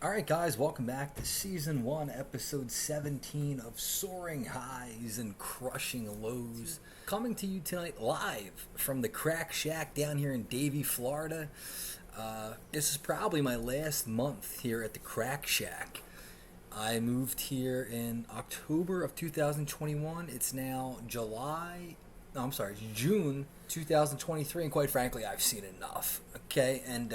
Alright, guys, welcome back to Season 1, Episode 17 of Soaring Highs and Crushing Lows. Coming to you tonight live from the Crack Shack down here in Davie, Florida. This is probably my last month here at the Crack Shack. I moved here in October of 2021. It's now June 2023, and quite frankly, I've seen enough. Okay, and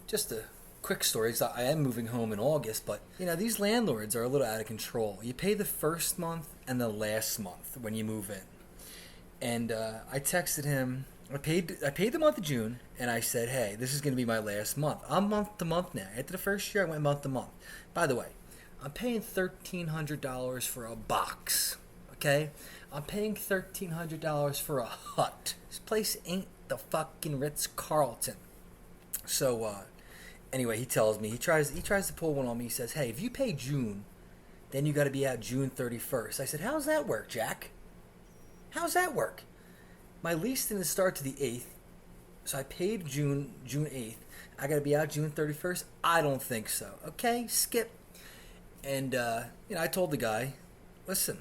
just a quick story, because I am moving home in August, but these landlords are a little out of control. You pay the first month and the last month when you move in. And I texted him. I paid the month of June, and I said, hey, this is going to be my last month. I'm month to month now. After the first year, I went month to month. By the way, I'm paying $1,300 for a box, okay? I'm paying $1,300 for a hut. This place ain't the fucking Ritz-Carlton. So, anyway, he tells me, he tries to pull one on me. He says, hey, if you pay June, then you got to be out June 31st. I said, how's that work, Jack? How's that work? My lease didn't start to the 8th, so I paid June 8th. I got to be out June 31st? I don't think so. Okay, skip. And, I told the guy, listen,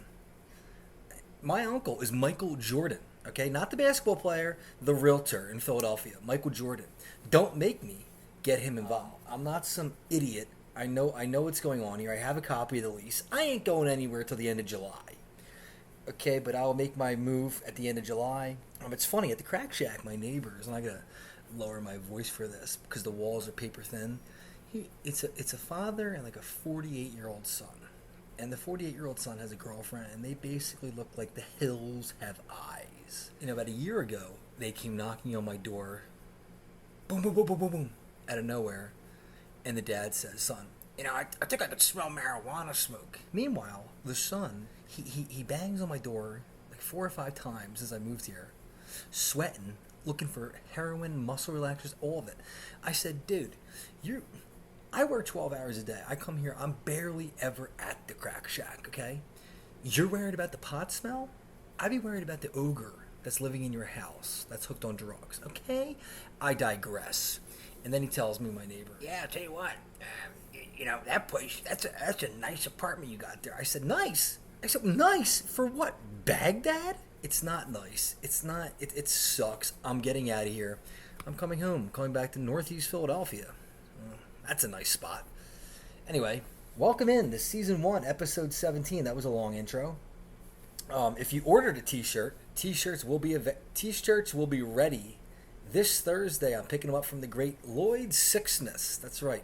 my uncle is Michael Jordan, okay? Not the basketball player, the realtor in Philadelphia, Michael Jordan. Don't make me get him involved. I'm not some idiot. I know what's going on here. I have a copy of the lease. I ain't going anywhere till the end of July. Okay, but I'll make my move at the end of July. It's funny, at the Crack Shack, my neighbors, and I gotta lower my voice for this because the walls are paper thin. It's a father and like a 48-year-old son. And the 48-year-old son has a girlfriend, and they basically look like the hills have eyes. About a year ago, they came knocking on my door. Boom, boom, boom, boom, boom, boom. Out of nowhere, and the dad says, son, I think I could smell marijuana smoke. Meanwhile, the son, he bangs on my door like 4 or 5 times as I moved here, sweating, looking for heroin, muscle relaxers, all of it. I said, dude, I work 12 hours a day. I come here, I'm barely ever at the Crack Shack, okay? You're worried about the pot smell? I'd be worried about the ogre that's living in your house that's hooked on drugs, okay? I digress. And then he tells me, my neighbor, yeah, I'll tell you what, that place, that's a nice apartment you got there. I said, nice? I said, nice? For what, Baghdad? It's not nice. It's not, it sucks. I'm getting out of here. I'm coming home, coming back to Northeast Philadelphia. That's a nice spot. Anyway, welcome in to Season 1, Episode 17. That was a long intro. If you ordered a t-shirt, t-shirts will be ready this Thursday. I'm picking them up from the great Lloyd Sixsmiths. That's right.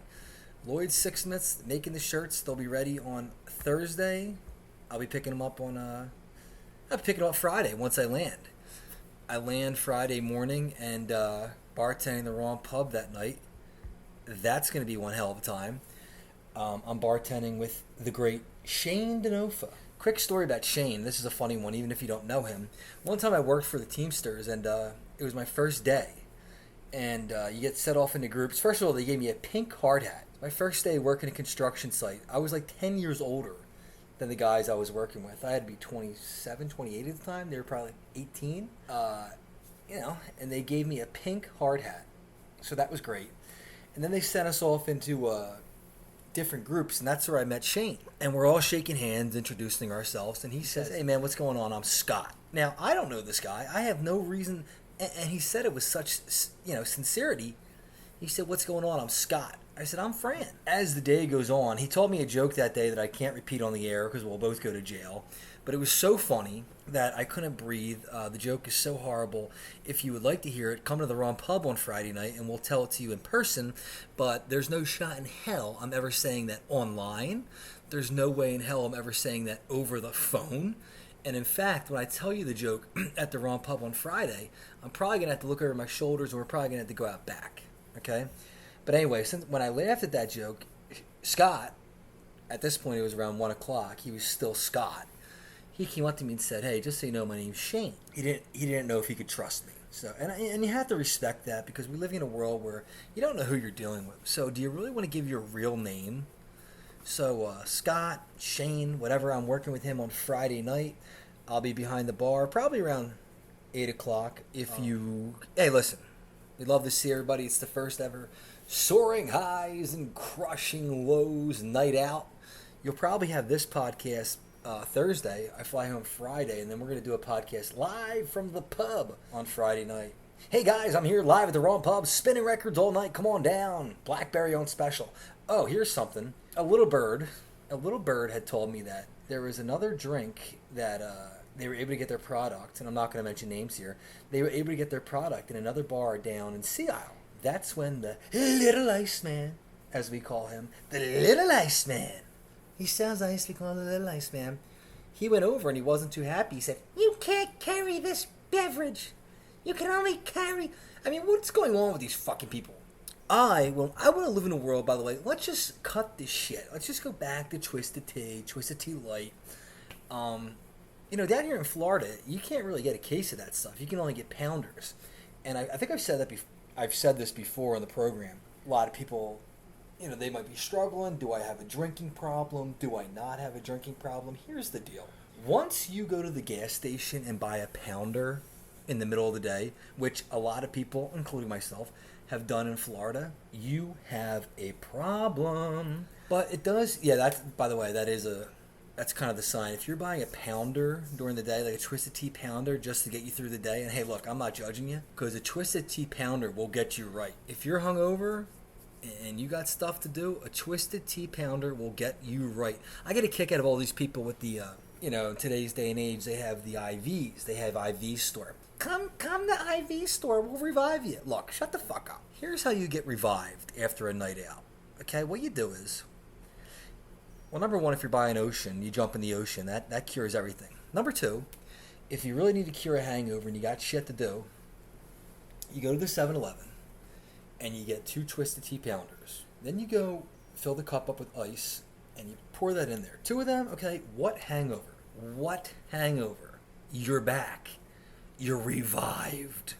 Lloyd Sixsmiths making the shirts. They'll be ready on Thursday. I'll be picking them up Friday once I land. I land Friday morning and bartending the wrong pub that night. That's going to be one hell of a time. I'm bartending with the great Shane Denofa. Quick story about Shane. This is a funny one, even if you don't know him. One time I worked for the Teamsters, and it was my first day. And you get set off into groups. First of all, they gave me a pink hard hat. My first day working a construction site. I was like 10 years older than the guys I was working with. I had to be 27, 28 at the time. They were probably like 18. And they gave me a pink hard hat. So that was great. And then they sent us off into different groups, and that's where I met Shane. And we're all shaking hands, introducing ourselves, and he says, hey man, what's going on? I'm Scott. Now, I don't know this guy. I have no reason, and he said it with such, sincerity. He said, what's going on? I'm Scott. I said, I'm Fran. As the day goes on, he told me a joke that day that I can't repeat on the air because we'll both go to jail. But it was so funny that I couldn't breathe. The joke is so horrible. If you would like to hear it, come to the Wrong Pub on Friday night and we'll tell it to you in person. But there's no shot in hell I'm ever saying that online. There's no way in hell I'm ever saying that over the phone. And in fact, when I tell you the joke at the Wrong Pub on Friday, I'm probably going to have to look over my shoulders, or we're probably going to have to go out back. Okay? But anyway, when I laughed at that joke, Scott, at this point it was around 1 o'clock, he was still Scott. He came up to me and said, hey, just so you know, my name's Shane. He didn't know if he could trust me. So, and you have to respect that, because we live in a world where you don't know who you're dealing with. So do you really want to give your real name? So Scott, Shane, whatever, I'm working with him on Friday night. I'll be behind the bar probably around 8 o'clock. Hey, listen, we'd love to see everybody. It's the first ever soaring highs and crushing lows, night out. You'll probably have this podcast Thursday. I fly home Friday, and then we're going to do a podcast live from the pub on Friday night. Hey guys, I'm here live at the Wrong Pub, spinning records all night. Come on down. Blackberry on special. Oh, here's something. A little bird had told me that there was another drink that they were able to get their product, and I'm not going to mention names here. They were able to get their product in another bar down in Sea Isle. That's when the Little Iceman, as we call him, the Little Iceman. He sounds nice. We call him the Little Iceman. He went over and he wasn't too happy. He said, "You can't carry this beverage. You can only carry..." I mean, what's going on with these fucking people? I want to live in a world, by the way, let's just cut this shit. Let's just go back to Twisted Tea Light. Down here in Florida, you can't really get a case of that stuff. You can only get pounders. And I think I've said this before on the program. A lot of people, they might be struggling. Do I have a drinking problem? Do I not have a drinking problem? Here's the deal. Once you go to the gas station and buy a pounder in the middle of the day, which a lot of people, including myself, have done in Florida, you have a problem. But it does, by the way, that's kind of the sign. If you're buying a pounder during the day, like a Twisted Tea pounder, just to get you through the day, and hey, look, I'm not judging you, because a Twisted Tea pounder will get you right. If you're hungover and you got stuff to do, a Twisted Tea pounder will get you right. I get a kick out of all these people with the, in today's day and age, they have the IVs. They have IV store. Come to IV store, we'll revive you. Look, shut the fuck up. Here's how you get revived after a night out. Okay, what you do is, well, number one, if you're by an ocean, you jump in the ocean. That cures everything. Number two, if you really need to cure a hangover and you got shit to do, you go to the 7-Eleven and you get 2 Twisted Tea pounders. Then you go fill the cup up with ice and you pour that in there. 2 of them, okay, what hangover? What hangover? You're back. You're revived.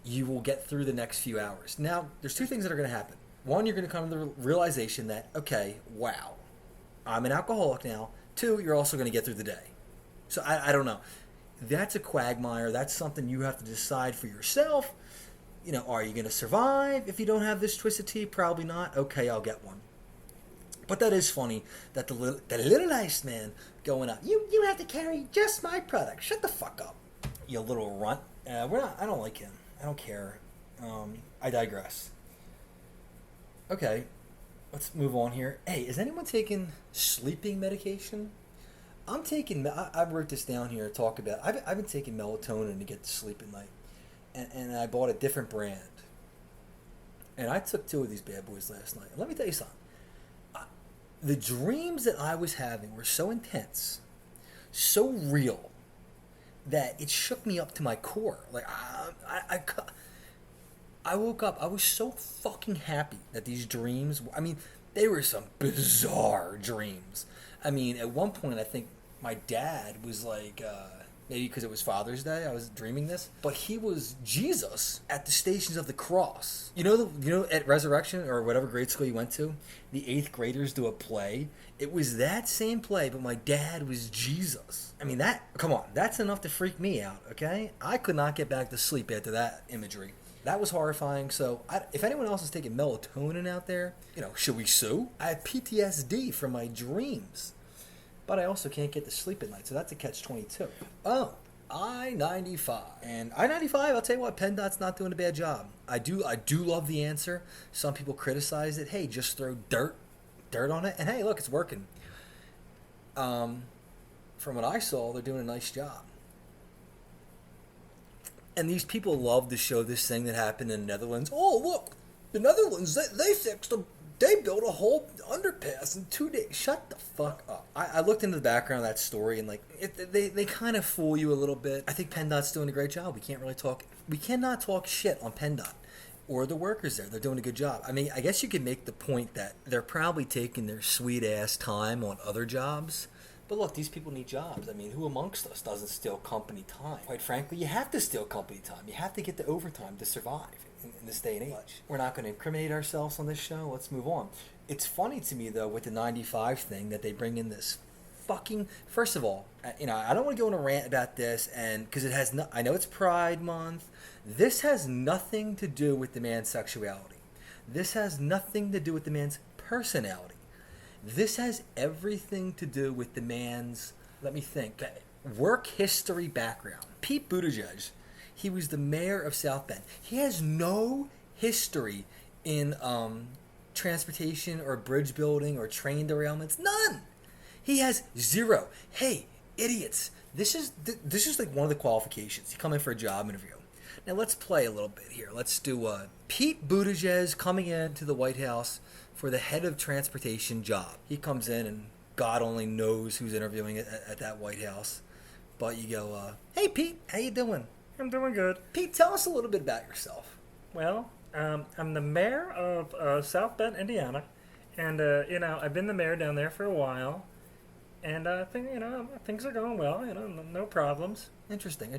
You will get through the next few hours. Now, there's 2 things that are going to happen. One, you're going to come to the realization that, okay, wow, I'm an alcoholic now. 2, you're also going to get through the day. So I don't know. That's a quagmire. That's something you have to decide for yourself. Are you going to survive if you don't have this Twisted Tea? Probably not. Okay, I'll get one. But that is funny that the Little Iceman going up. You have to carry just my product. Shut the fuck up, you little runt. I don't like him. I don't care. I digress. Okay. Let's move on here. Hey, is anyone taking sleeping medication? I'm taking... I wrote this down here to talk about... I've been taking melatonin to get to sleep at night. And I bought a different brand. And I took 2 of these bad boys last night. Let me tell you something. The dreams that I was having were so intense, so real, that it shook me up to my core. Like, I woke up, I was so fucking happy that these dreams, they were some bizarre dreams. At one point, I think my dad was like, maybe because it was Father's Day, I was dreaming this, but he was Jesus at the Stations of the Cross. At Resurrection, or whatever grade school you went to, the 8th graders do a play. It was that same play, but my dad was Jesus. Come on, that's enough to freak me out, okay? I could not get back to sleep after that imagery. That was horrifying. So if anyone else is taking melatonin out there, should we sue? I have PTSD from my dreams. But I also can't get to sleep at night, so that's a catch-22. Oh, I-95. And I-95, I'll tell you what, PennDOT's not doing a bad job. I do love the answer. Some people criticize it. Hey, just throw dirt on it, and hey, look, it's working. From what I saw, they're doing a nice job. And these people love to show this thing that happened in the Netherlands. Oh, look, the Netherlands, they fixed them. They built a whole underpass in 2 days. Shut the fuck up. I looked into the background of that story, and they kind of fool you a little bit. I think PennDOT's doing a great job. We cannot talk shit on PennDOT or the workers there. They're doing a good job. I guess you could make the point that they're probably taking their sweet ass time on other jobs. But look, these people need jobs. Who amongst us doesn't steal company time? Quite frankly, you have to steal company time. You have to get the overtime to survive in this day and age. We're not going to incriminate ourselves on this show. Let's move on. It's funny to me, though, with the 95 thing that they bring in this fucking... First of all, I don't want to go on a rant about this, and because it has I know it's Pride Month. This has nothing to do with the man's sexuality. This has nothing to do with the man's personality. This has everything to do with the man's, let me think, work history background. Pete Buttigieg, he was the mayor of South Bend. He has no history in transportation or bridge building or train derailments. None. He has zero. Hey, idiots. This is like one of the qualifications. You come in for a job interview. Now let's play a little bit here. Let's do Pete Buttigieg coming into the White House for the head of transportation job. He comes in and God only knows who's interviewing at that White House. But you go, hey Pete, how you doing? I'm doing good. Pete, tell us a little bit about yourself. Well, I'm the mayor of South Bend, Indiana, and I've been the mayor down there for a while, and I think things are going well. No problems. Interesting.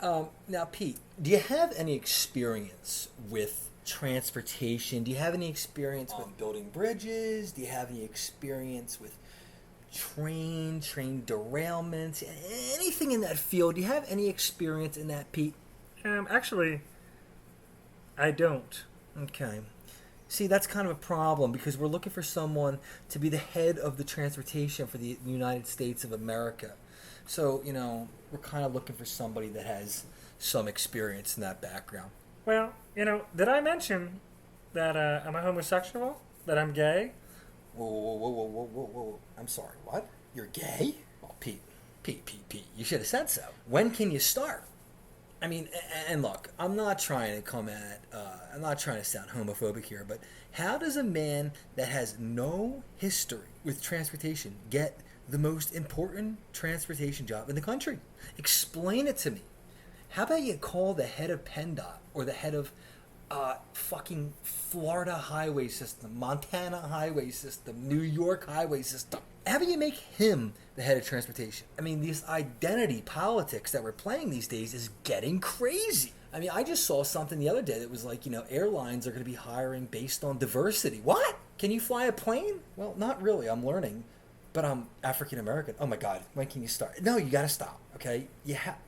Now, Pete, do you have any experience with transportation? Do you have any experience with building bridges? Do you have any experience with train derailments? Anything in that field? Do you have any experience in that, Pete? Actually, I don't. Okay. See, that's kind of a problem because we're looking for someone to be the head of the transportation for the United States of America. So, we're kind of looking for somebody that has some experience in that background. Well, did I mention that I'm a homosexual? That I'm gay? Whoa. I'm sorry, what? You're gay? Well, Pete, you should have said so. When can you start? I mean, and look, I'm not trying to sound homophobic here, but how does a man that has no history with transportation get the most important transportation job in the country? Explain it to me. How about you call the head of PennDOT or the head of fucking Florida highway system, Montana highway system, New York highway system? How about you make him the head of transportation? I mean, this identity politics that we're playing these days is getting crazy. I mean, I just saw something the other day that was like, airlines are going to be hiring based on diversity. What? Can you fly a plane? Well, not really. I'm learning. But I'm African American. Oh my God, when can you start? No, you got to stop, okay?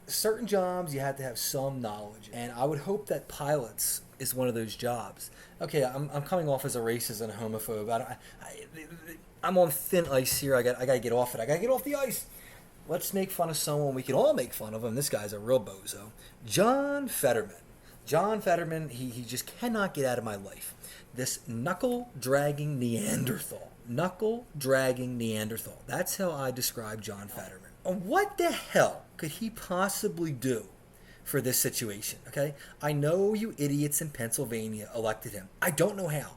Certain jobs, you have to have some knowledge. And I would hope that pilots is one of those jobs. Okay, I'm coming off as a racist and a homophobe. I'm on thin ice here. I got to get off it. I got to get off the ice. Let's make fun of someone we can all make fun of him. This guy's a real bozo. John Fetterman. John Fetterman, he just cannot get out of my life. This knuckle-dragging Neanderthal. Knuckle-dragging Neanderthal. That's how I describe John Fetterman. What the hell could he possibly do for this situation, okay? I know you idiots in Pennsylvania elected him. I don't know how.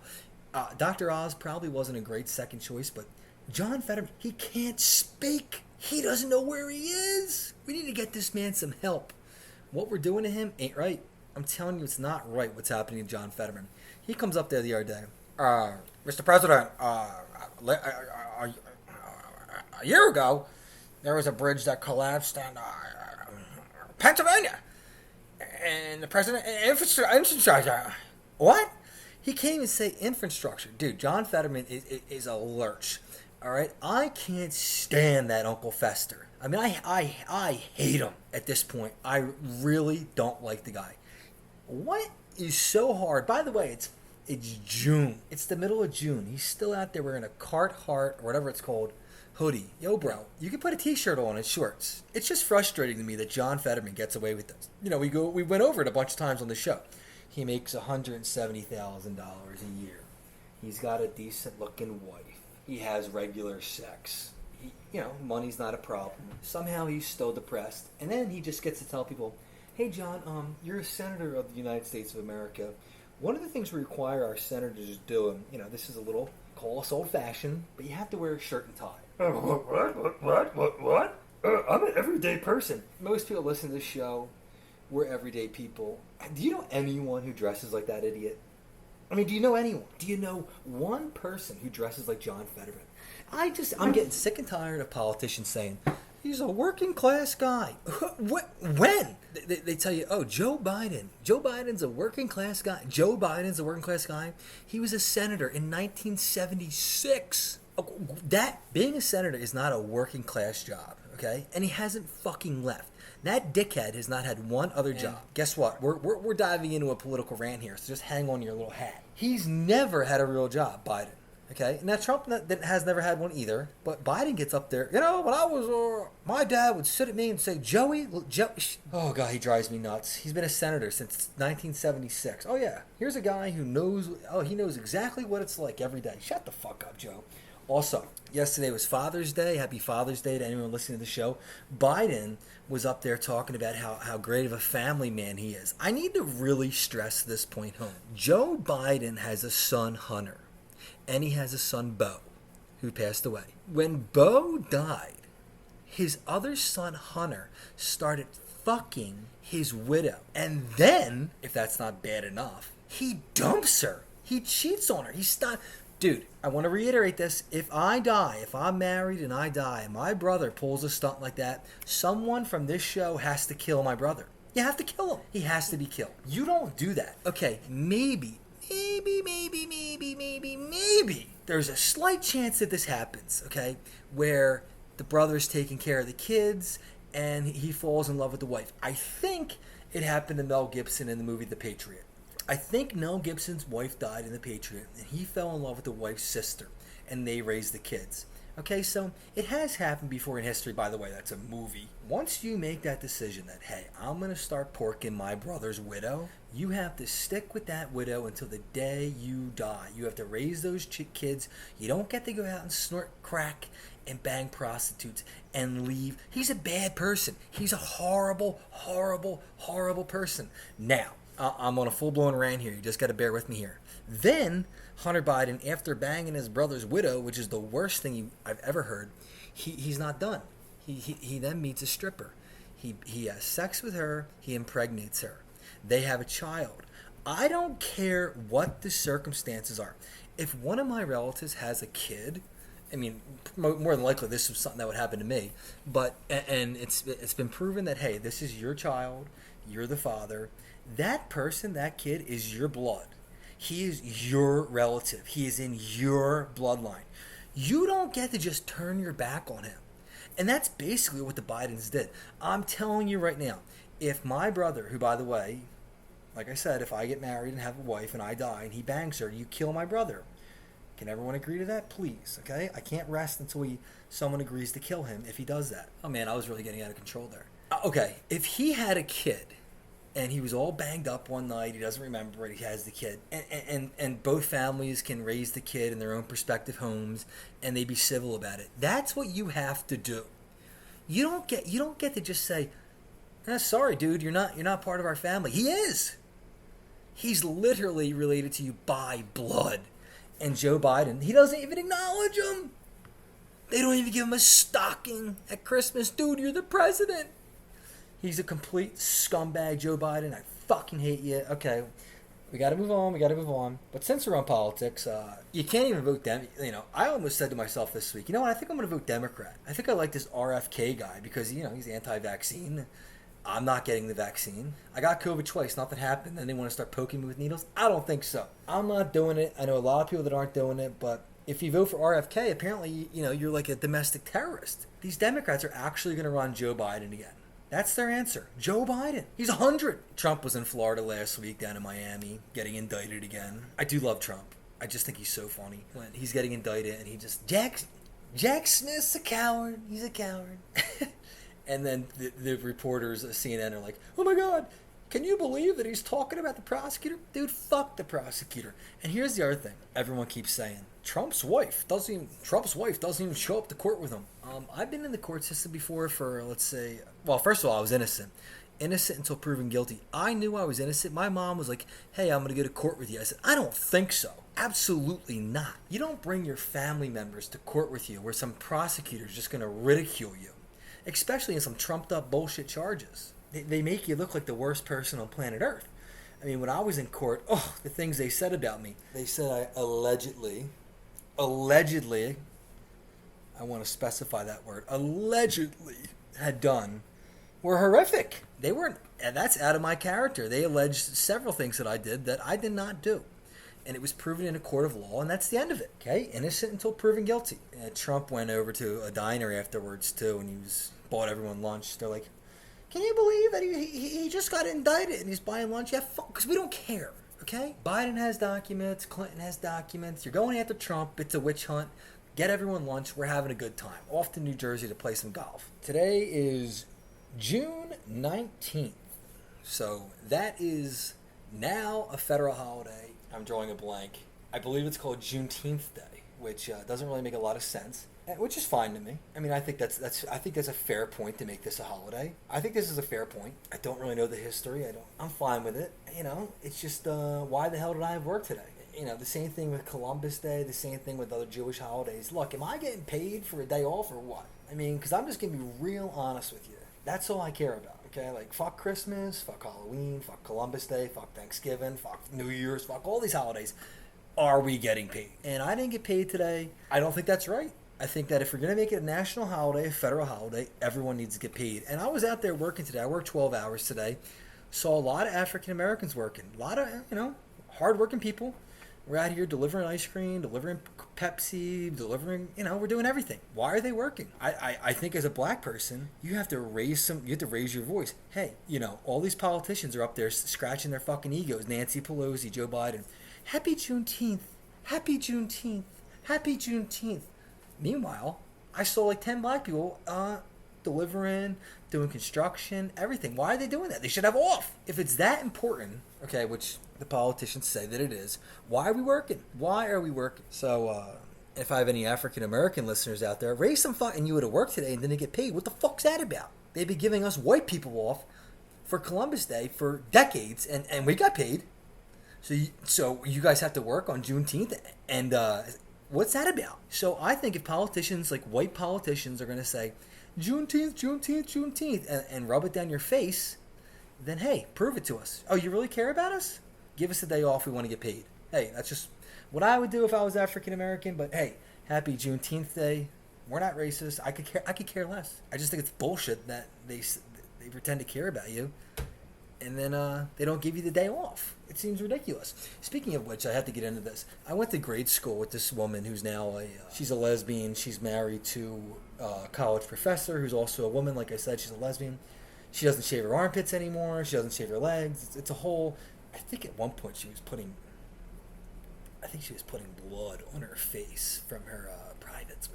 Dr. Oz probably wasn't a great second choice, but John Fetterman, he can't speak. He doesn't know where he is. We need to get this man some help. What we're doing to him ain't right. I'm telling you, it's not right what's happening to John Fetterman. He comes up there the other day. Mr. President, a year ago, there was a bridge that collapsed in Pennsylvania. And the president, infrastructure. What? He can't even say infrastructure. Dude, John Fetterman is a lurch. All right? I can't stand that Uncle Fester. I mean, I hate him at this point. I really don't like the guy. What is so hard? By the way, it's June. It's the middle of June. He's still out there wearing a Carhartt or whatever it's called hoodie. Yo, bro, you can put a t-shirt on and shorts. It's just frustrating to me that John Fetterman gets away with this. We went over it a bunch of times on the show. He makes $170,000 a year. He's got a decent-looking wife. He has regular sex. Money's not a problem. Somehow he's still depressed. And then he just gets to tell people, hey, John, you're a senator of the United States of America. One of the things we require our senators to do, and this is a little, call us old-fashioned, but you have to wear a shirt and tie. What? I'm an everyday person. Most people listen to this show. We're everyday people. Do you know anyone who dresses like that idiot? I mean, do you know anyone? Do you know one person who dresses like John Fetterman? I'm getting sick and tired of politicians saying, he's a working class guy. What? When? They tell you, oh, Joe Biden. Joe Biden's a working class guy. Joe Biden's a working class guy. He was a senator in 1976. Being a senator is not a working class job. okay? And he hasn't fucking left. That dickhead has not had one other job. Guess what? We're diving into a political rant here, so just hang on to your little hat. He's never had a real job, Biden. Okay, now Trump has never had one either, but Biden gets up there. You know, when I was, my dad would sit at me and say, Joey, oh God, he drives me nuts. He's been a senator since 1976. Oh yeah, here's a guy who knows, he knows exactly what it's like every day. Shut the fuck up, Joe. Also, yesterday was Father's Day. Happy Father's Day to anyone listening to the show. Biden was up there talking about how great of a family man he is. I need to really stress this point home. Joe Biden has a son, Hunter. And he has a son, Beau, who passed away. When Beau died, his other son, Hunter, started fucking his widow. And then, if that's not bad enough, he dumps her. He cheats on her. He's not... Dude, I want to reiterate this. If I die, if I'm married and I die, and my brother pulls a stunt like that, someone from this show has to kill my brother. You have to kill him. He has to be killed. You don't do that. Okay, maybe there's a slight chance that this happens, okay, where the brother's taking care of the kids and he falls in love with the wife. I think it happened to Mel Gibson in the movie The Patriot. I think Mel Gibson's wife died in The Patriot and he fell in love with the wife's sister and they raised the kids. Okay, so it has happened before in history. By the way, that's a movie. Once you make that decision that, hey, I'm going to start porking my brother's widow, you have to stick with that widow until the day you die. You have to raise those kids. You don't get to go out and snort crack and bang prostitutes and leave. He's a bad person. He's a horrible, horrible, horrible person. Now, I'm on a full-blown rant here. You just got to bear with me here. Then, Hunter Biden, after banging his brother's widow, which is the worst thing I've ever heard, he's not done. He then meets a stripper. He has sex with her. He impregnates her. They have a child. I don't care what the circumstances are. If one of my relatives has a kid, I mean, more than likely this is something that would happen to me, but and it's been proven that, hey, this is your child, you're the father. That person, that kid, is your blood. He is your relative. He is in your bloodline. You don't get to just turn your back on him. And that's basically what the Bidens did. I'm telling you right now, if my brother, who, by the way, like I said, if I get married and have a wife and I die and he bangs her, you kill my brother. Can everyone agree to that? Please, okay? I can't rest until someone agrees to kill him if he does that. Oh man, I was really getting out of control there. Okay, if he had a kid and he was all banged up one night, he doesn't remember it, he has the kid, and both families can raise the kid in their own prospective homes and they be civil about it. That's what you have to do. You don't get to just say, sorry dude, you're not part of our family. He is. He's literally related to you by blood. And Joe Biden, he doesn't even acknowledge him. They don't even give him a stocking at Christmas. Dude, you're the president. He's a complete scumbag, Joe Biden. I fucking hate you. Okay, we got to move on. But since we're on politics, you can't even vote I almost said to myself this week, you know what? I think I'm going to vote Democrat. I think I like this RFK guy because, he's anti-vaccine. I'm not getting the vaccine. I got COVID twice. Nothing happened. And they want to start poking me with needles? I don't think so. I'm not doing it. I know a lot of people that aren't doing it, but if you vote for RFK, apparently, you're like a domestic terrorist. These Democrats are actually going to run Joe Biden again. That's their answer. Joe Biden. He's 100. Trump was in Florida last week down in Miami getting indicted again. I do love Trump. I just think he's so funny when he's getting indicted and he just, Jack Smith's a coward. He's a coward. And then the reporters at CNN are like, oh my God, can you believe that he's talking about the prosecutor? Dude, fuck the prosecutor. And here's the other thing everyone keeps saying. Trump's wife doesn't even show up to court with him. I've been in the court system before for, let's say, well, first of all, I was innocent until proven guilty. I knew I was innocent. My mom was like, hey, I'm going to go to court with you. I said, I don't think so. Absolutely not. You don't bring your family members to court with you where some prosecutor's just going to ridicule you, especially in some trumped up bullshit charges. They make you look like the worst person on planet Earth. I mean, when I was in court, the things they said about me. They said I allegedly, I want to specify that word, allegedly had done were horrific. And that's out of my character. They alleged several things that I did that I did not do. and it was proven in a court of law, and that's the end of it. Okay, innocent until proven guilty. And Trump went over to a diner afterwards too, and bought everyone lunch. They're like, "Can you believe that he just got indicted and he's buying lunch?" Yeah, fuck, because we don't care. Okay, Biden has documents, Clinton has documents. You're going after Trump. It's a witch hunt. Get everyone lunch. We're having a good time. Off to New Jersey to play some golf. Today is June 19th. So that is now a federal holiday. I'm drawing a blank. I believe it's called Juneteenth Day, which doesn't really make a lot of sense, which is fine to me. I mean, I think that's a fair point to make this a holiday. I think this is a fair point. I don't really know the history. I'm fine with it. It's just why the hell did I have work today? The same thing with Columbus Day, the same thing with other Jewish holidays. Look, am I getting paid for a day off or what? I mean, because I'm just going to be real honest with you. That's all I care about, okay? Like, fuck Christmas, fuck Halloween, fuck Columbus Day, fuck Thanksgiving, fuck New Year's, fuck all these holidays. Are we getting paid? And I didn't get paid today. I don't think that's right. I think that if we're going to make it a national holiday, a federal holiday, everyone needs to get paid. And I was out there working today. I worked 12 hours today. Saw a lot of African Americans working. A lot of, hard-working people. We're out here delivering ice cream, delivering Pepsi, we're doing everything. Why are they working? I think as a black person, you have to raise your voice. Hey, all these politicians are up there scratching their fucking egos. Nancy Pelosi, Joe Biden. Happy Juneteenth. Happy Juneteenth. Happy Juneteenth. Meanwhile, I saw like 10 black people delivering, doing construction, everything. Why are they doing that? They should have off. If it's that important, okay, which the politicians say that it is, why are we working? Why are we working? So, if I have any African American listeners out there, raise some fucking you to work today and didn't get paid. What the fuck's that about? They've been giving us white people off for Columbus Day for decades, and we got paid. So you guys have to work on Juneteenth, and what's that about? So I think if politicians, like white politicians, are going to say, Juneteenth, Juneteenth, Juneteenth, and rub it down your face, then hey, prove it to us. Oh, you really care about us? Give us a day off. We want to get paid. Hey, that's just what I would do if I was African American. But hey, happy Juneteenth Day. We're not racist. I could care less. I just think it's bullshit that they pretend to care about you, and then they don't give you the day off. It seems ridiculous. Speaking of which, I have to get into this. I went to grade school with this woman who's now she's a lesbian. She's married to a college professor who's also a woman. Like I said, she's a lesbian. She doesn't shave her armpits anymore. She doesn't shave her legs. It's a whole... I think at one point she was putting blood on her face from her privates,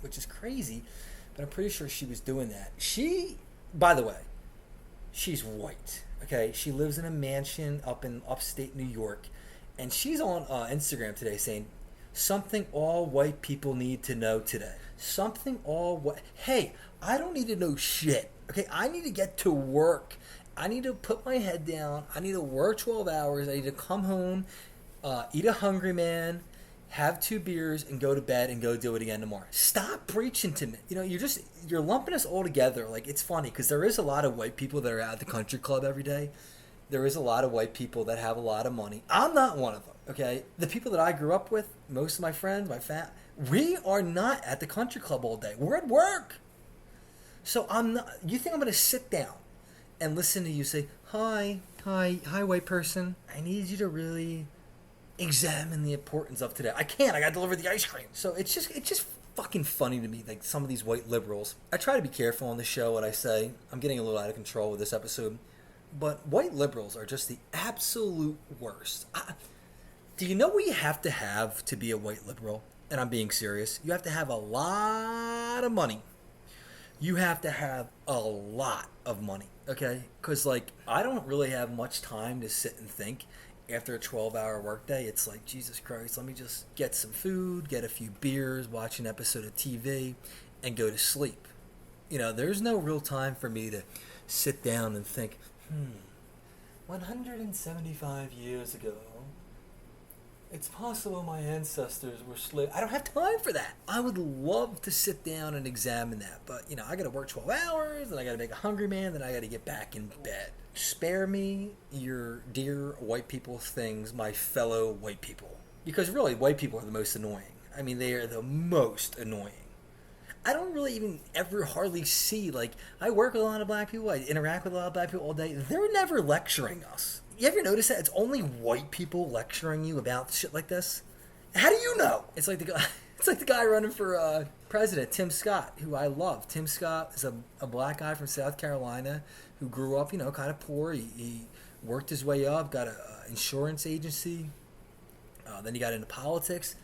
which is crazy, but I'm pretty sure she was doing that. She, by the way, she's white. Okay, she lives in a mansion up in upstate New York, and she's on Instagram today saying something all white people need to know today. Something all white. Hey, I don't need to know shit. Okay, I need to get to work. I need to put my head down. I need to work 12 hours. I need to come home, eat a Hungry Man, have 2 beers, and go to bed and go do it again tomorrow. Stop preaching to me. You're lumping us all together. Like, it's funny because there is a lot of white people that are at the country club every day. There is a lot of white people that have a lot of money. I'm not one of them, okay? The people that I grew up with, most of my friends, we are not at the country club all day. We're at work. So I'm not. You think I'm going to sit down and listen to you say, hi, white person. I need you to really examine the importance of today. I can't. I got to deliver the ice cream. So it's just fucking funny to me, like some of these white liberals. I try to be careful on the show what I say. I'm getting a little out of control with this episode. But white liberals are just the absolute worst. Do you know what you have to be a white liberal? And I'm being serious. You have to have a lot of money. You have to have a lot of money, okay? Because, I don't really have much time to sit and think after a 12-hour workday. It's like, Jesus Christ, let me just get some food, get a few beers, watch an episode of TV, and go to sleep. There's no real time for me to sit down and think, 175 years ago, it's possible my ancestors were slaves. I don't have time for that. I would love to sit down and examine that. But, I got to work 12 hours, and I got to make a Hungry Man, then I got to get back in bed. Spare me your dear white people things, my fellow white people. Because really, white people are the most annoying. I mean, they are the most annoying. I don't really even ever hardly see, I work with a lot of black people, I interact with a lot of black people all day. They're never lecturing us. You ever notice that it's only white people lecturing you about shit like this? How do you know? It's like the guy. It's like the guy running for president, Tim Scott, who I love. Tim Scott is a black guy from South Carolina who grew up, kind of poor. He worked his way up, got an insurance agency. Then he got into politics.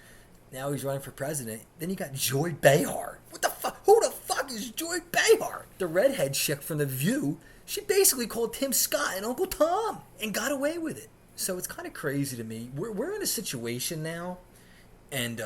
Now he's running for president. Then you got Joy Behar. What the fuck? Who the fuck is Joy Behar? The redhead chick from The View. She basically called Tim Scott and Uncle Tom and got away with it. So it's kind of crazy to me. We're in a situation now, and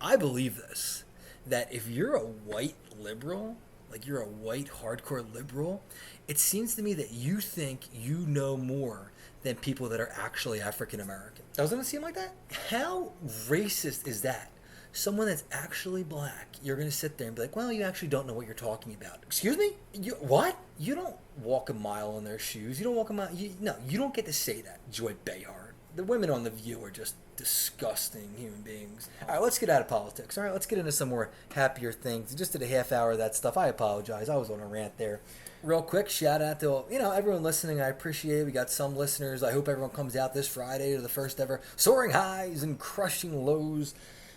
I believe this, that if you're a white liberal, like you're a white hardcore liberal, it seems to me that you think you know more than people that are actually African American. Doesn't it seem like that? How racist is that? Someone that's actually black, you're going to sit there and be like, well, you actually don't know what you're talking about. Excuse me? What? You don't walk a mile in their shoes. You don't walk a mile. No, you don't get to say that, Joy Behar. The women on The View are just disgusting human beings. All right, let's get out of politics. All right, let's get into some more happier things. Just did a half hour of that stuff. I apologize. I was on a rant there. Real quick, shout out to everyone listening. I appreciate it. We got some listeners. I hope everyone comes out this Friday to the first ever Soaring Highs and Crushing Lows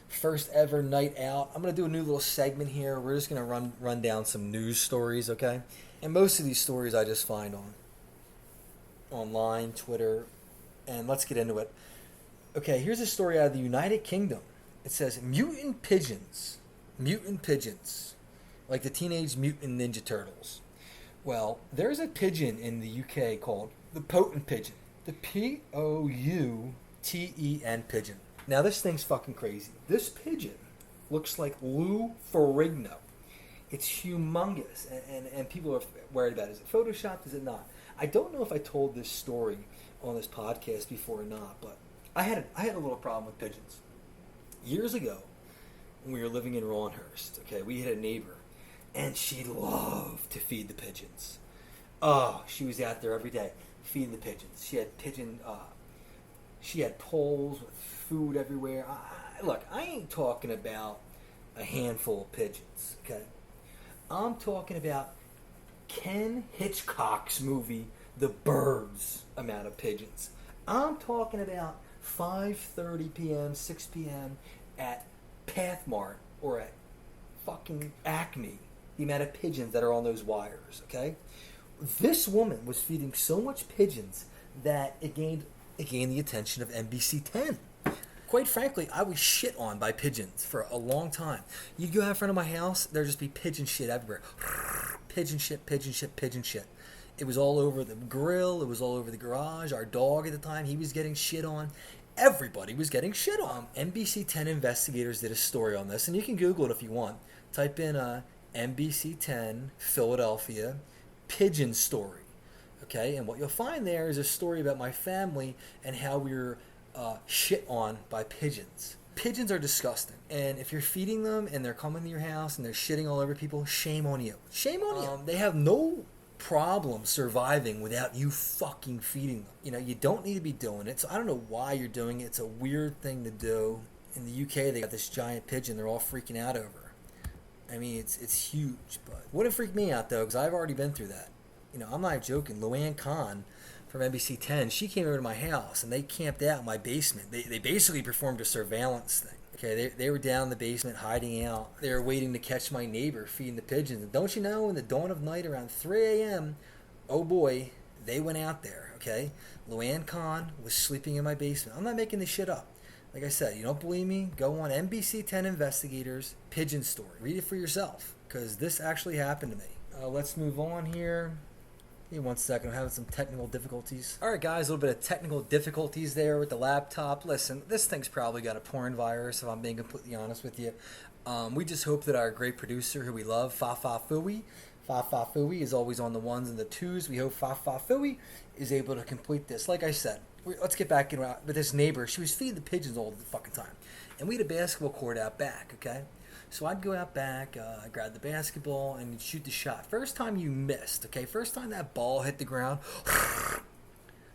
first ever night out. I'm going to do a new little segment here. We're just going to run down some news stories, okay? And most of these stories I just find online, Twitter, and let's get into it. Okay, here's a story out of the United Kingdom. It says, mutant pigeons, like the Teenage Mutant Ninja Turtles. Well, there's a pigeon in the UK called the potent pigeon, the Pouten pigeon. Now, this thing's fucking crazy. This pigeon looks like Lou Ferrigno. It's humongous, and people are worried about it. Is it photoshopped? Is it not? I don't know if I told this story on this podcast before or not, but I had a little problem with pigeons. Years ago, when we were living in Rawhurst, okay, we had a neighbor, and she loved to feed the pigeons. Oh, she was out there every day feeding the pigeons. She had poles with food everywhere. Look, I ain't talking about a handful of pigeons, okay? I'm talking about Ken Hitchcock's movie, The Birds, amount of pigeons. I'm talking about 5:30 p.m., 6 p.m. at Pathmart or at fucking Acme, the amount of pigeons that are on those wires, okay? This woman was feeding so much pigeons that it gained the attention of NBC 10. Quite frankly, I was shit on by pigeons for a long time. You'd go out in front of my house, there'd just be pigeon shit everywhere. Pigeon shit. It was all over the grill. It was all over the garage. Our dog at the time, he was getting shit on. Everybody was getting shit on. NBC 10 investigators did a story on this, and you can Google it if you want. Type in NBC 10 Philadelphia pigeon story. Okay, and what you'll find there is a story about my family and how we were shit on by pigeons. Pigeons are disgusting, and if you're feeding them and they're coming to your house and they're shitting all over people, shame on you. Shame on you. They have no problem surviving without you fucking feeding them. You don't need to be doing it, so I don't know why you're doing it. It's a weird thing to do. In the UK, they got this giant pigeon they're all freaking out over. I mean, it's huge, but wouldn't freak me out, though, because I've already been through that. I'm not joking. Luann Khan from NBC 10, she came over to my house, and they camped out in my basement. They basically performed a surveillance thing. Okay, they were down in the basement hiding out. They were waiting to catch my neighbor feeding the pigeons. And don't you know, in the dawn of night around 3 a.m., oh boy, they went out there, okay? Luann Khan was sleeping in my basement. I'm not making this shit up. Like I said, you don't believe me? Go on NBC 10 Investigators pigeon story. Read it for yourself, because this actually happened to me. Let's move on here. Give me 1 second. I'm having some technical difficulties. All right, guys, a little bit of technical difficulties there with the laptop. Listen, this thing's probably got a porn virus, if I'm being completely honest with you. We just hope that our great producer, who we love, Fafa Fui, is always on the ones and the twos. We hope Fafa Fui is able to complete this. Like I said, let's get back in with this neighbor. She was feeding the pigeons all the fucking time. And we had a basketball court out back, okay? So I'd go out back, grab the basketball, and shoot the shot. First time you missed, okay? First time that ball hit the ground,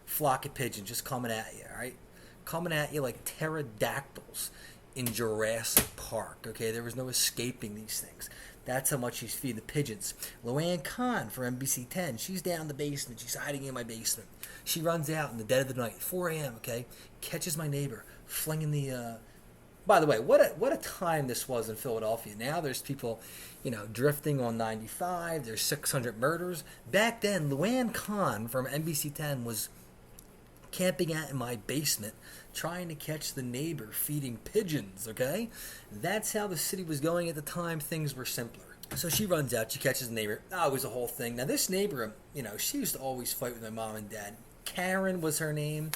flock of pigeons just coming at you, all right? Coming at you like pterodactyls in Jurassic Park, okay? There was no escaping these things. That's how much she's feeding the pigeons. Luann Kahn from NBC 10, she's down in the basement. She's hiding in my basement. She runs out in the dead of the night, 4 a.m., okay, catches my neighbor, flinging the... By the way, what a time this was in Philadelphia. Now there's people, drifting on 95. There's 600 murders. Back then, Luann Kahn from NBC 10 was camping out in my basement trying to catch the neighbor feeding pigeons, okay? That's how the city was going at the time. Things were simpler. So she runs out. She catches the neighbor. Oh, it was a whole thing. Now, this neighbor, she used to always fight with my mom and dad. Karen was her name.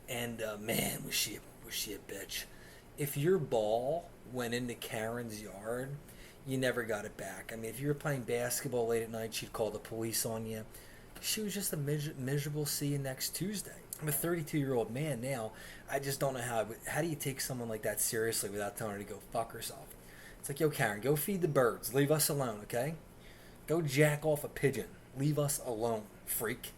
And, man, was she a bitch. If your ball went into Karen's yard, you never got it back. I mean, if you were playing basketball late at night, she'd call the police on you. She was just a miserable see you next Tuesday. I'm a 32-year-old man now. I just don't know how do you take someone like that seriously without telling her to go fuck herself? It's like, yo, Karen, go feed the birds. Leave us alone, okay? Go jack off a pigeon. Leave us alone, freak.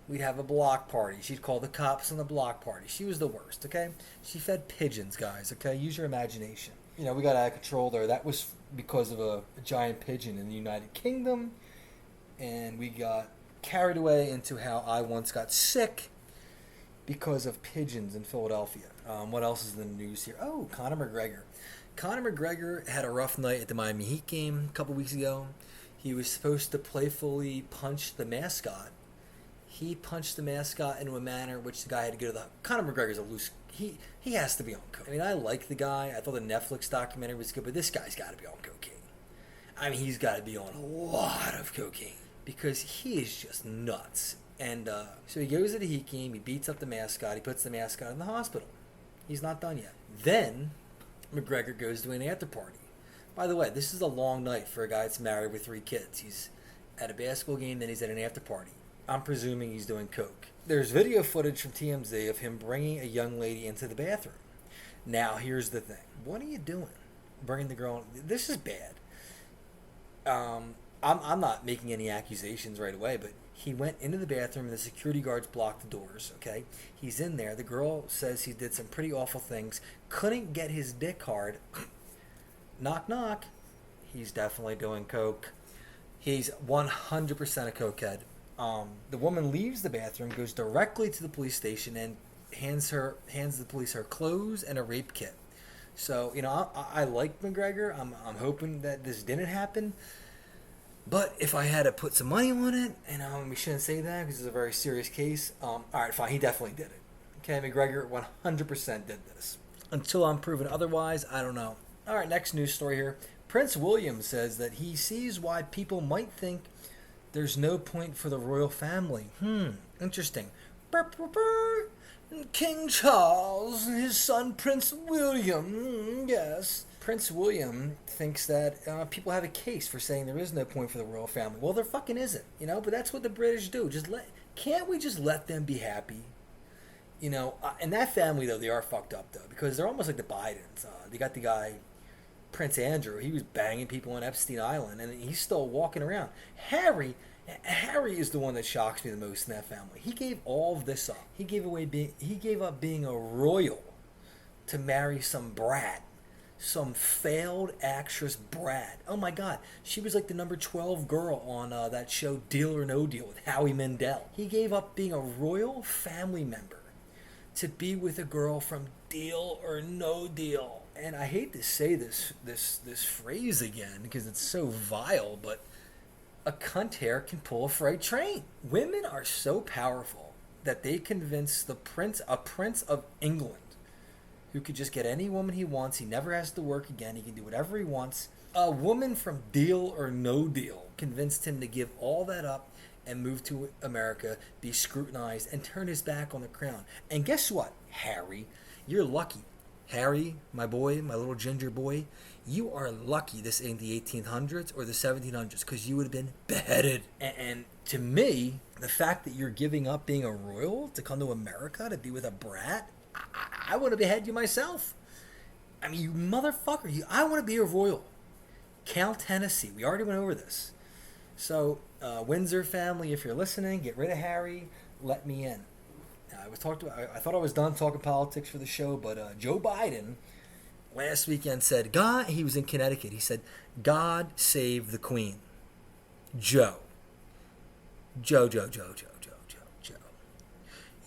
We'd have a block party. She'd call the cops on the block party. She was the worst, okay? She fed pigeons, guys, okay? Use your imagination. We got out of control there. That was because of a giant pigeon in the United Kingdom. And we got carried away into how I once got sick because of pigeons in Philadelphia. What else is in the news here? Oh, Conor McGregor. Conor McGregor had a rough night at the Miami Heat game a couple weeks ago. He was supposed to playfully punch the mascot. He punched the mascot into a manner which the guy had to go to the... Conor McGregor's a loose... He has to be on coke. I mean, I like the guy. I thought the Netflix documentary was good, but this guy's got to be on cocaine. I mean, he's got to be on a lot of cocaine because he is just nuts. And so he goes to the Heat game. He beats up the mascot. He puts the mascot in the hospital. He's not done yet. Then McGregor goes to an after party. By the way, this is a long night for a guy that's married with 3 kids. He's at a basketball game, then he's at an after party. I'm presuming he's doing coke. There's video footage from TMZ of him bringing a young lady into the bathroom. Now, here's the thing. What are you doing? Bringing the girl in? This is bad. I'm not making any accusations right away, but he went into the bathroom and the security guards blocked the doors, okay? He's in there. The girl says he did some pretty awful things. Couldn't get his dick hard. Knock, knock. He's definitely doing coke. He's 100% a cokehead. The woman leaves the bathroom, goes directly to the police station, and hands the police her clothes and a rape kit. So, I like McGregor. I'm hoping that this didn't happen. But if I had to put some money on it, and we shouldn't say that because it's a very serious case. All right, fine. He definitely did it. Okay, McGregor 100% did this. Until I'm proven otherwise, I don't know. All right, next news story here. Prince William says that he sees why people might think there's no point for the royal family. Interesting. King Charles and his son Prince William. Yes. Prince William thinks that people have a case for saying there is no point for the royal family. Well, there fucking isn't, but that's what the British do. Can't we just let them be happy? And that family, though, they are fucked up, though, because they're almost like the Bidens. They got the guy, Prince Andrew. He was banging people on Epstein Island, and he's still walking around. Harry is the one that shocks me the most in that family. He gave all of this up. He gave up being a royal to marry some brat. Some failed actress brat. Oh my God, she was like the number 12 girl on that show Deal or No Deal with Howie Mandel. He gave up being a royal family member to be with a girl from Deal or No Deal. And I hate to say this phrase again because it's so vile, but a cunt hair can pull a freight train. Women are so powerful that they convince a prince of England, who could just get any woman he wants. He never has to work again. He can do whatever he wants. A woman from Deal or No Deal convinced him to give all that up and move to America, be scrutinized, and turn his back on the crown. And guess what, Harry? You're lucky. Harry, my boy, my little ginger boy, you are lucky this ain't the 1800s or the 1700s because you would have been beheaded. And to me, the fact that you're giving up being a royal to come to America to be with a brat, I would have beheaded you myself. I mean, you motherfucker. I want to be a royal. Count Tennessee. We already went over this. So, Windsor family, if you're listening, get rid of Harry. Let me in. I thought I was done talking politics for the show, but Joe Biden last weekend said, God, he was in Connecticut. He said, God save the Queen. Joe. Joe.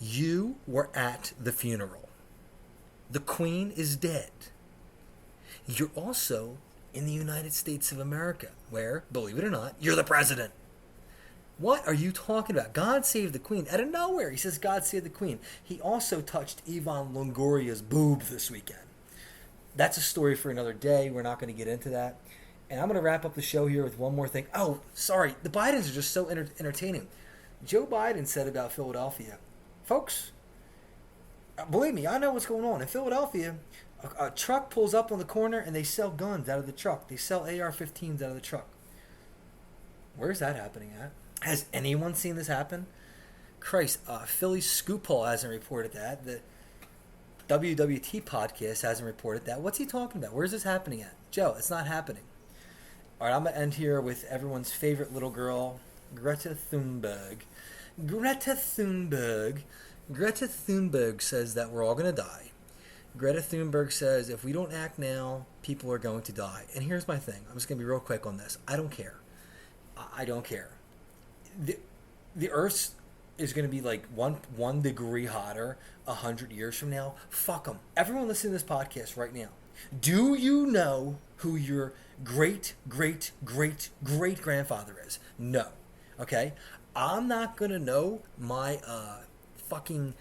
You were at the funeral. The Queen is dead. You're also in the United States of America, where, believe it or not, you're the president. What are you talking about? God save the Queen. Out of nowhere, he says, God save the Queen. He also touched Ivan Longoria's boob this weekend. That's a story for another day. We're not going to get into that. And I'm going to wrap up the show here with one more thing. Oh, sorry. The Bidens are just so entertaining. Joe Biden said about Philadelphia, folks, believe me, I know what's going on. In Philadelphia, a truck pulls up on the corner and they sell guns out of the truck. They sell AR-15s out of the truck. Where's that happening at? Has anyone seen this happen? Christ, Philly Scoop Hole hasn't reported that. The WWT podcast hasn't reported that. What's he talking about? Where's this happening at? Joe, it's not happening. All right, I'm going to end here with everyone's favorite little girl, Greta Thunberg. Greta Thunberg says that we're all going to die. Greta Thunberg says if we don't act now, people are going to die. And here's my thing. I'm just going to be real quick on this. I don't care. I don't care. The Earth is going to be like one degree hotter 100 years from now. Fuck them. Everyone listening to this podcast right now, do you know who your great grandfather is? No. Okay? I'm not going to know my fucking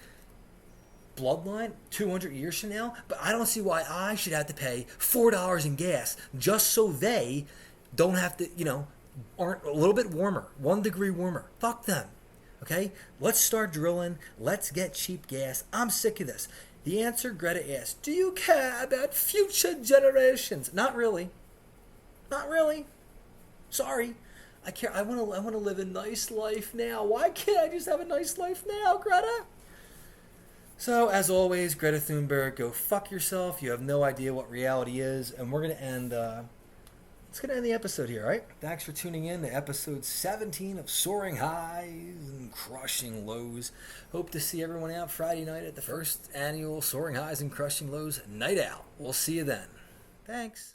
bloodline 200 years from now, but I don't see why I should have to pay $4 in gas just so they don't have to, aren't a little bit warmer, 1 degree warmer. Fuck them. Okay? Let's start drilling. Let's get cheap gas. I'm sick of this. The answer, Greta asked, do you care about future generations? Not really. Not really. Sorry. I care. I want to live a nice life now. Why can't I just have a nice life now, Greta? So, as always, Greta Thunberg, go fuck yourself. You have no idea what reality is. And we're going to end... It's going to end the episode here, all right? Thanks for tuning in to episode 17 of Soaring Highs and Crushing Lows. Hope to see everyone out Friday night at the first annual Soaring Highs and Crushing Lows Night Out. We'll see you then. Thanks.